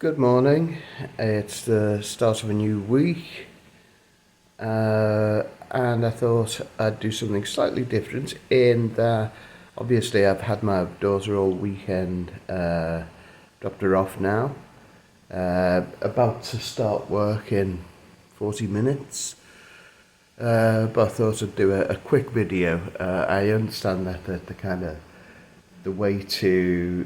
Good morning. It's the start of a new week, and I thought I'd do something slightly different. In that, obviously, I've had my daughter all weekend. Dropped her off now. About to start work in 40 minutes. But I thought I'd do a quick video. I understand that the way to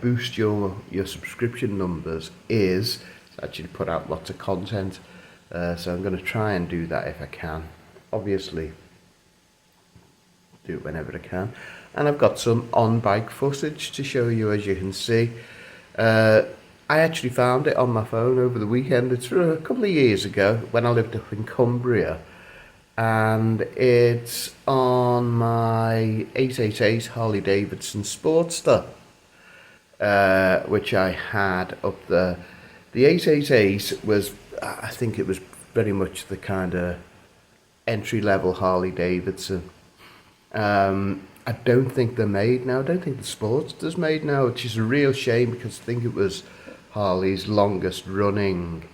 boost your subscription numbers is to actually put out lots of content. So I'm going to try and do that if I can. Obviously, do it whenever I can. And I've got some on-bike footage to show you, as you can see. I actually found it on my phone over the weekend. It's from a couple of years ago when I lived up in Cumbria. And it's on my 888 Harley Davidson Sportster, which I had up there. The 888 was, I think it was very much the kind of entry-level Harley Davidson. I don't think they're made now. I don't think the Sportster's made now, which is a real shame because I think it was Harley's longest running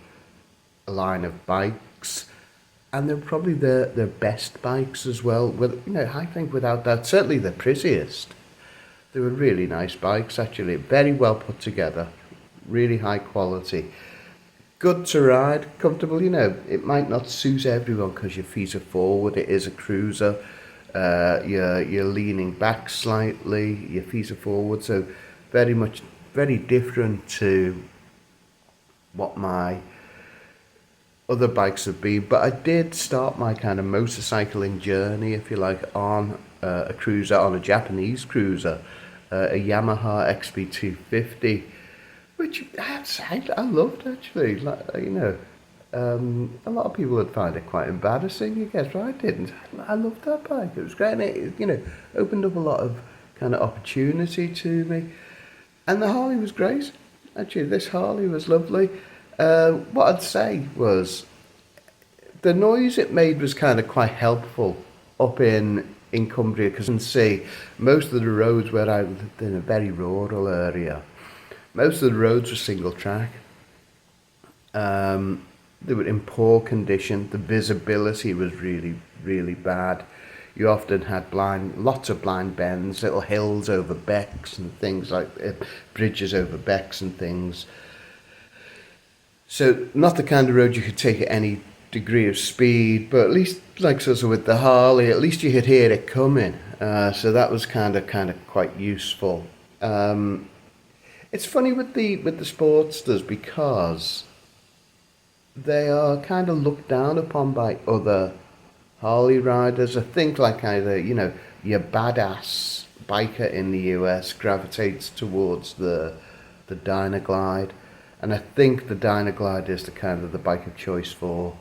line of bikes. And they're probably their best bikes as well. Well, I think without that, certainly the prettiest. They were really nice bikes, actually. Very well put together. Really high quality. Good to ride, comfortable. It might not suit everyone because your feet are forward. It is a cruiser. You're leaning back slightly. Your feet are forward. So very different to what my other bikes have been, but I did start my kind of motorcycling journey, if you like, on a cruiser, on a Japanese cruiser, a Yamaha XB250, which I loved actually. A lot of people would find it quite embarrassing, I guess, but I didn't. I loved that bike. It was great, and it opened up a lot of kind of opportunity to me, and the Harley was great. Actually, this Harley was lovely. What I'd say was the noise it made was kind of quite helpful up in Cumbria, because you can see most of the roads where I lived in a very rural area, most of the roads were single track. They were in poor condition. The visibility was really, really bad. You often had lots of blind bends, little hills over becks and things like bridges over becks and things. So not the kind of road you could take at any degree of speed, but at least, like sort of with the Harley, at least you could hear it coming. So that was kind of quite useful. It's funny with the Sportsters because they are kind of looked down upon by other Harley riders. I think like your badass biker in the US gravitates towards the Dynaglide. And I think the Dynaglide is the bike of choice for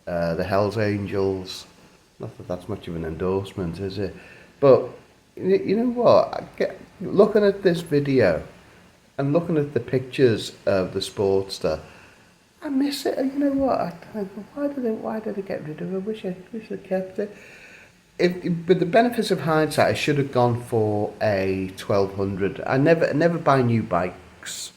the Hells Angels. Not that that's much of an endorsement, is it? But you know what? Looking at this video and looking at the pictures of the Sportster, I miss it. You know what? Why did they get rid of it? I wish I kept it. With the benefits of hindsight, I should have gone for a 1200. I never buy new bikes.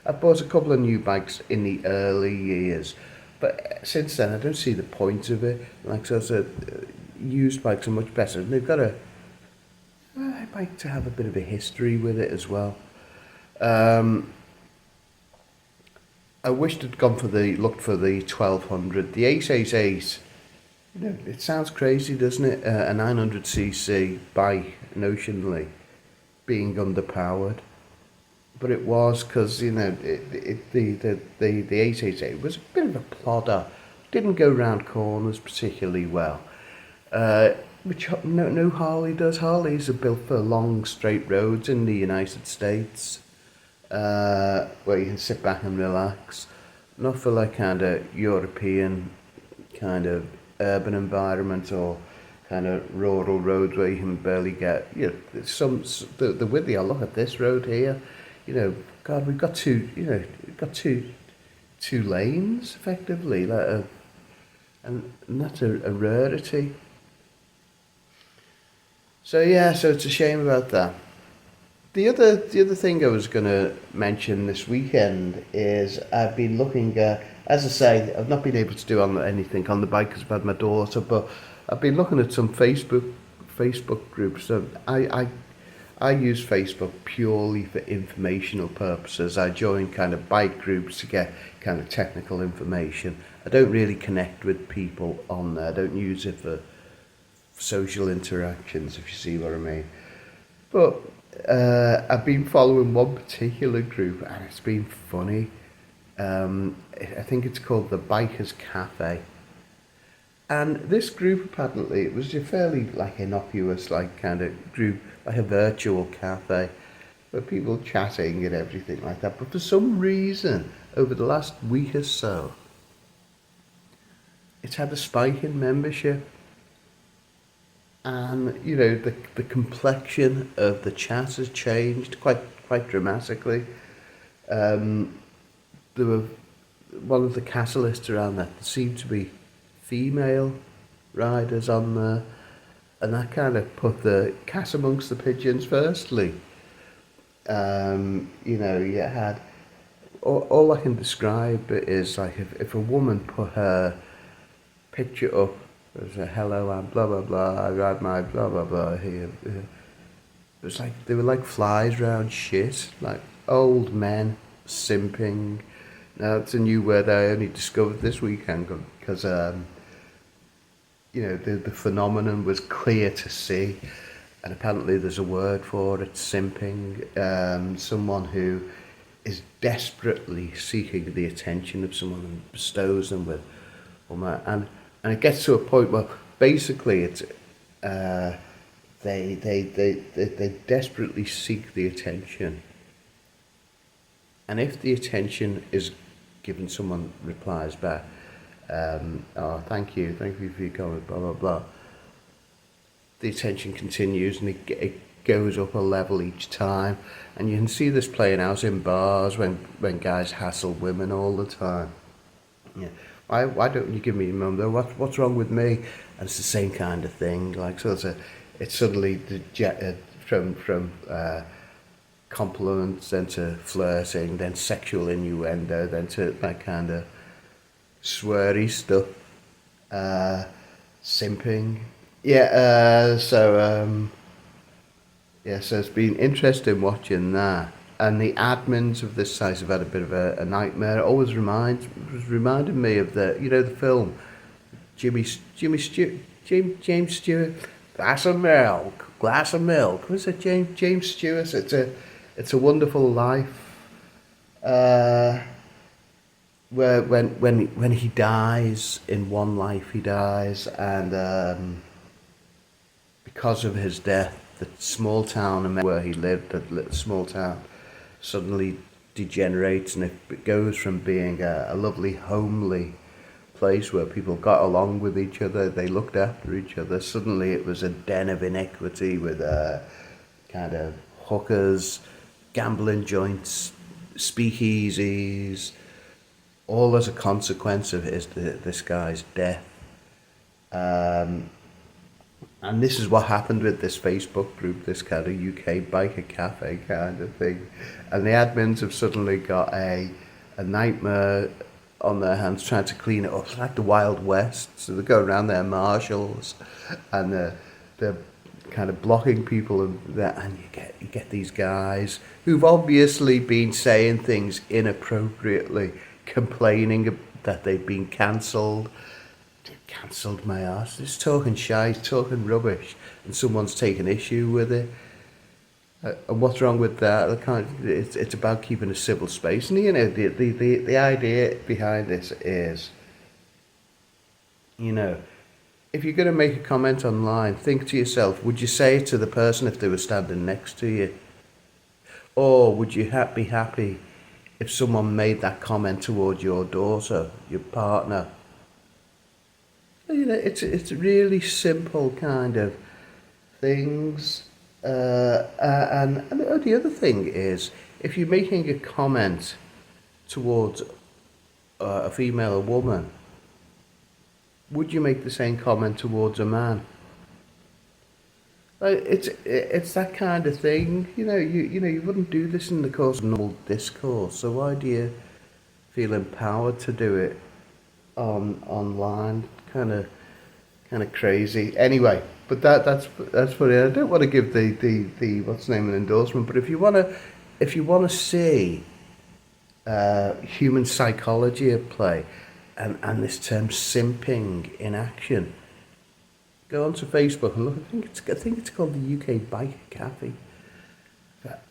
I bought a couple of new bikes in the early years, but since then I don't see the point of it. Used bikes are much better, and they've got I like to have a bit of a history with it as well. I wished I'd looked for the 1200, the 888. It sounds crazy, doesn't it? A 900cc bike, notionally, being underpowered. But it was because the 888 was a bit of a plodder. Didn't go round corners particularly well, which no Harley does. Harleys are built for long straight roads in the United States, where you can sit back and relax. Not for like kind of European kind of urban environment or kind of rural roads where you can barely get the width. I look at this road here. God, we've got two lanes effectively, and that's a rarity. So it's a shame about that. The other thing I was going to mention this weekend is I've been looking. As I say, I've not been able to do anything on the bike because I've had my daughter, but I've been looking at some Facebook groups. So I use Facebook purely for informational purposes. I join kind of bike groups to get kind of technical information. I don't really connect with people on there. I don't use it for social interactions, if you see what I mean. But I've been following one particular group, and it's been funny. I think it's called the Bikers Cafe. And this group, apparently, it was a fairly like innocuous, like kind of group, like a virtual cafe, with people chatting and everything like that. But for some reason, over the last week or so, it's had a spike in membership. And the complexion of the chat has changed quite dramatically. Um, there were one of the catalysts around that seemed to be female riders on there, and that kind of put the cat amongst the pigeons. Firstly, you had all I can describe it is like if a woman put her picture up as a hello and blah blah blah, I ride my blah blah blah here. It was like they were like flies round shit, like old men simping. Now it's a new word I only discovered this weekend because the phenomenon was clear to see, and apparently there's a word for it, simping. Someone who is desperately seeking the attention of someone and bestows them with, and it gets to a point where basically it's they desperately seek the attention, and if the attention is given, someone replies back, oh, thank you for your comment, blah blah blah. The attention continues, and it goes up a level each time, and you can see this playing out in bars when guys hassle women all the time. Yeah. Why don't you give me your number? What's wrong with me? And it's the same kind of thing. Like so, it's suddenly from compliments, then to flirting, then sexual innuendo, then to that kind of sweary stuff, simping. So it's been interesting watching that. And the admins of this site have had a bit of a nightmare. It always reminded me of the film James Stewart, glass of milk. Was it James Stewart? It's a Wonderful Life. Where when he dies in one life, he dies, and because of his death, the small town where he lived, that little small town, suddenly degenerates, and it goes from being a lovely homely place where people got along with each other, they looked after each other. Suddenly it was a den of iniquity with kind of hookers, gambling joints, speakeasies, all as a consequence of this guy's death. And this is what happened with this Facebook group, this kind of UK biker cafe kind of thing. And the admins have suddenly got a nightmare on their hands trying to clean it up. It's like the Wild West. So they go around their marshals, and they're kind of blocking people, and you get these guys who've obviously been saying things inappropriately, complaining that they've been cancelled. Cancelled my ass. Just talking shite, talking rubbish, and someone's taking issue with it. And what's wrong with that? It's about keeping a civil space, and the idea behind this is, if you're going to make a comment online, think to yourself: would you say it to the person if they were standing next to you, or would you be happy if someone made that comment toward your daughter, your partner? It's really simple kind of things. And the other thing is, if you're making a comment towards a female or woman, would you make the same comment towards a man? It's that kind of thing. You wouldn't do this in the course of normal discourse. So why do you feel empowered to do it online? Kind of crazy. Anyway, but that's funny. I don't want to give the what's the name an endorsement, but if you wanna see human psychology at play, and this term simping in action, go onto Facebook and look. I think it's called the UK Biker Cafe,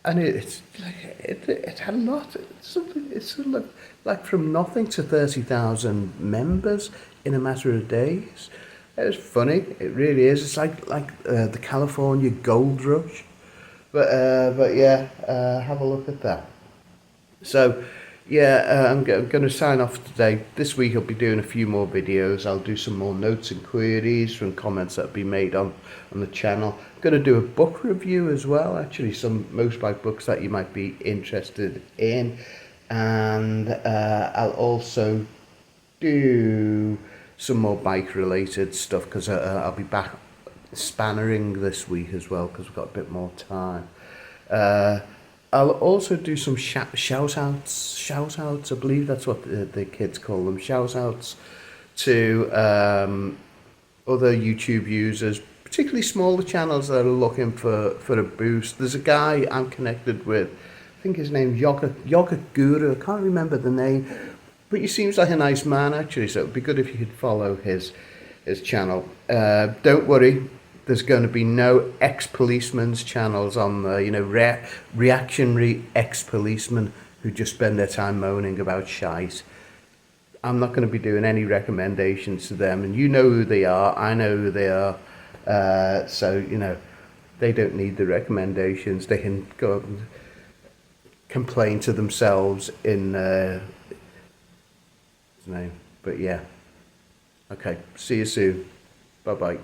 and it had a lot. It's sort of like from nothing to 30,000 members in a matter of days. It's funny. It really is. It's like the California Gold Rush, but yeah, have a look at that. So, yeah, I'm going to sign off today. This week I'll be doing a few more videos. I'll do some more notes and queries from comments that have been made on the channel. I'm going to do a book review as well, actually, some motorbike books that you might be interested in. And I'll also do some more bike related stuff, because I'll be back spannering this week as well, because we've got a bit more time. Uh, I'll also do some shout outs. I believe that's what the kids call them. Shout outs to other YouTube users, particularly smaller channels that are looking for a boost. There's a guy I'm connected with. I think his name's Yoga Guru. I can't remember the name, but he seems like a nice man, actually. So it'd be good if you could follow his channel. Don't worry. There's going to be no ex-policemen's channels on there, reactionary ex-policemen who just spend their time moaning about shite. I'm not going to be doing any recommendations to them, and you know who they are, I know who they are, so, they don't need the recommendations. They can go up and complain to themselves in his name. But yeah, okay, see you soon. Bye-bye.